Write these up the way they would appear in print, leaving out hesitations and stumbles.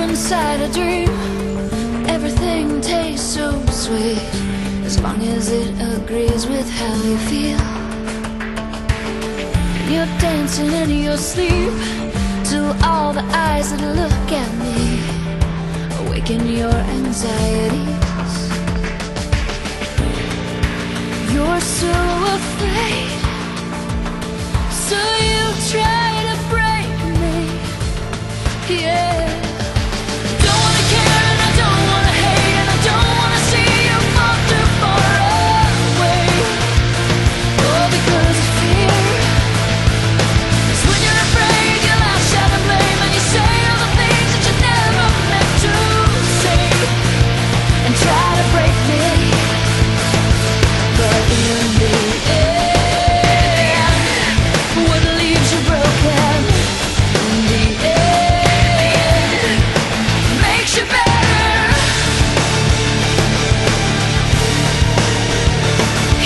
inside a dream. Everything tastes so sweet as long as it agrees with how you feel. You're dancing in your sleep till all the eyes that look at me awaken your anxieties. You're so afraid, so you try to break me, yeah. Don't wanna care and I don't wanna hate, and I don't wanna see you fall too far away. All because of fear. 'Cause when you're afraid, you lash out and blame, and you say all the things that you never meant to say, and try to break me. But in the end, what leaves you broken, in the end, makes you better.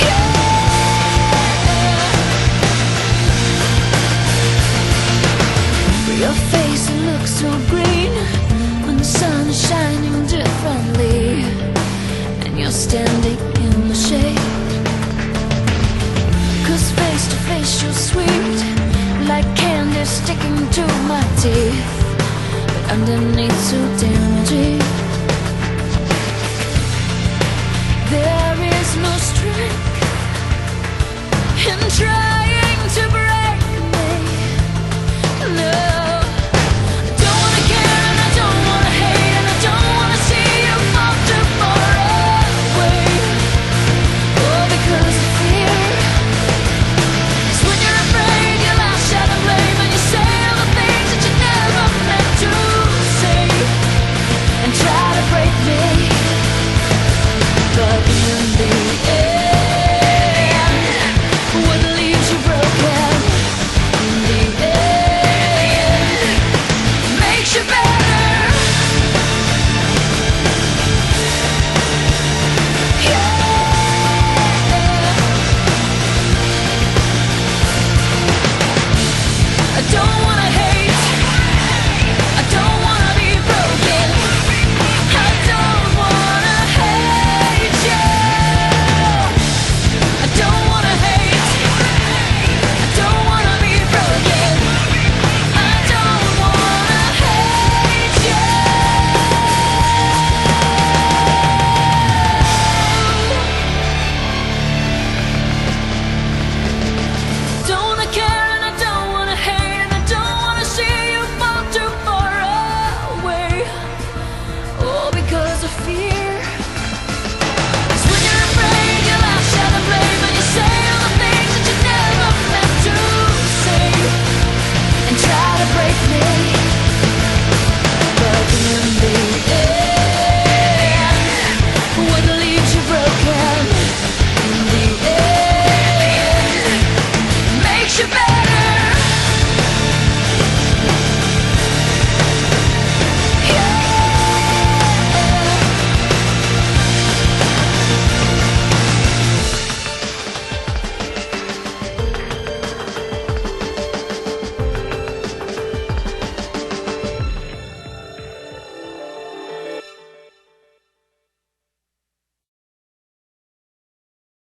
Yeah. Your face, it looks so green when the sun is shining differently, and you're standing